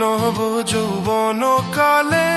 নব যৌবন কালে।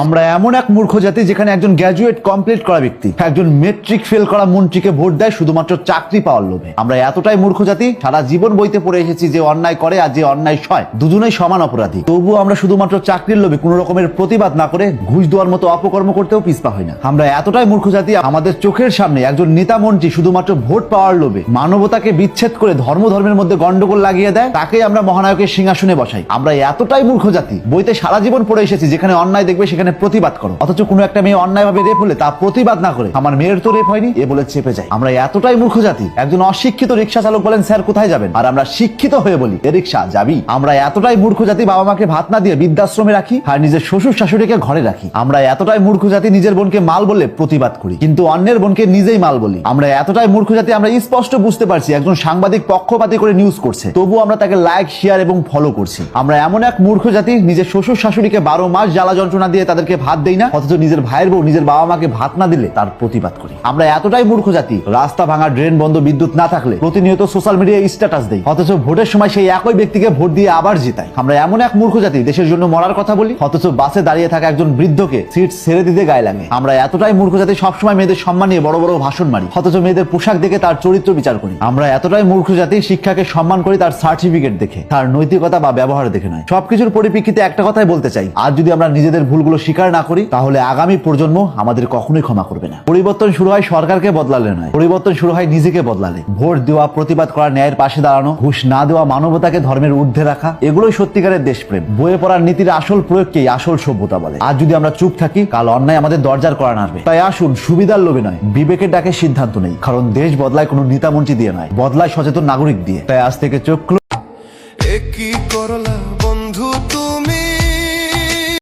আমরা এমন এক মূর্খ জাতি যেখানে একজন গ্র্যাজুয়েট কমপ্লিট করা ব্যক্তি একজন মেট্রিক ফেল করা মন্ত্রীকে ভোট দেয় শুধুমাত্র চাকরি পাওয়ার লোভে। আমরা এতটাই মূর্খ জাতি, সারা জীবন বইতে পড়ে এসেছি যে অন্যায় করে আর যে অন্যায় সয় দুজনেই সমান অপরাধী, তবুও আমরা শুধুমাত্র চাকরির লোভে কোন রকমের প্রতিবাদ না করে ঘুষ দেওয়ার মতো অপকর্ম করতেও পিছপা হই না। আমরা এতটাই মূর্খ জাতি, আমাদের চোখের সামনে একজন নেতা মন্ত্রী শুধুমাত্র ভোট পাওয়ার লোভে মানবতাকে বিচ্ছেদ করে ধর্মের মধ্যে গন্ডগোল লাগিয়ে দেয়, তাকে আমরা মহানায়কের সিংহাসনে বসাই। আমরা এতটাই মূর্খ জাতি, বইতে সারা জীবন পড়ে এসেছি যেখানে অন্যায় দেখবে সেখানে প্রতিবাদ করো, অথচ কোনো একটা মেয়ে অন্যায় ভাবে রেপ হলে তা প্রতিবাদ না করে আমার মেয়ের তো রেপ হয়নি এ বলে চেপে যায়। আমরা এতটাই মূর্খ জাতি, একজন অশিক্ষিত রিক্সা চালক বলেন স্যার কোথায় যাবেন, আর আমরা শিক্ষিত হয়ে বলি এ রিক্সা যাবি। আমরা এতটাই মূর্খ জাতি, বাবা মাকে ভাত না দিয়ে বৃদ্ধাশ্রমে রাখি আর নিজের শ্বশুর শাশুড়িকে ঘরে রাখি। আমরা এতটাই মূর্খ জাতি, নিজের বোনকে মাল বললে প্রতিবাদ করি কিন্তু অন্যের বোনকে নিজেই মাল বলি। আমরা এতটাই মূর্খ জাতি, আমরা স্পষ্ট বুঝতে পারছি একজন সাংবাদিক পক্ষপাতী করে নিউজ করছে, তবু আমরা তাকে লাইক শেয়ার এবং ফলো করছি। আমরা এমন এক মূর্খ জাতি, নিজের শ্বশুর শাশুড়িকে 12 মাস জ্বালা যন্ত্রণা দিয়ে তাদেরকে ভাত দেই না, অথচ নিজের ভাইয়ের বউ নিজের বাবা মাকে ভাত না দিলে তার প্রতিবাদ করি। আমরা এতটাই মূর্খ জাতি, রাস্তা ভাঙা, ড্রেন বন্ধ, বিদ্যুৎ না থাকলে প্রতিনিয়ত সোশ্যাল মিডিয়ায় স্ট্যাটাস দেই, অথচ ভোটের সময় সেই একই ব্যক্তিকে ভোট দিয়ে আবার জিতাই। আমরা এমন এক মূর্খ জাতি, দেশের জন্য মরার কথা বলি, অথচ বাসে দাঁড়িয়ে থাকা একজন বৃদ্ধকে সিট ছেড়ে দিতে গায়ে লাগে। আমরা এতটাই মূর্খ জাতি, সবসময় মেয়েদের সম্মান নিয়ে বড় বড় ভাষণ মারি, অথচ মেয়েদের পোশাক দেখে তার চরিত্র বিচার করি। আমরা এতটাই মূর্খ জাতি, শিক্ষাকে সম্মান করি তার সার্টিফিকেট দেখে, তার নৈতিকতা বা ব্যবহার দেখে নয়। সবকিছুর পরিপ্রেক্ষিতে একটা কথাই বলতে চাই, আজ যদি আমরা নিজেদের ভুলগুলো স্বীকার না করি তাহলে আগামী প্রজন্ম আমাদের কখনোই ক্ষমা করবে না। পরিবর্তন শুরু হয় সরকারকে বদলালে নয়, পরিবর্তন শুরু হয় নিজেকে বদলালে। ভোট দেওয়া, প্রতিবাদ করা, ন্যায়ের পাশে দাঁড়ানো, ঘুষ না দেওয়া, মানবতাকে ধর্মের ঊর্ধ্বে রাখা, এগুলোই সত্যিকারের দেশপ্রেম। বইয়ে পড়ার নীতির আসল প্রয়োগকেই আসল সভ্যতা বলে। আজ যদি আমরা চুপ থাকি, কাল অন্যায় আমাদের দরজার করা নাড়বে। তাই আসুন সুবিধার লোভে নয়, বিবেকের ডাকে সিদ্ধান্ত নেই, কারণ দেশ বদলায় কোনো নেতামন্ত্রী দিয়ে নয়, বদলায় সচেতন নাগরিক দিয়ে। তাই আজ থেকে চোখ কি করলা বন্ধু তুমি।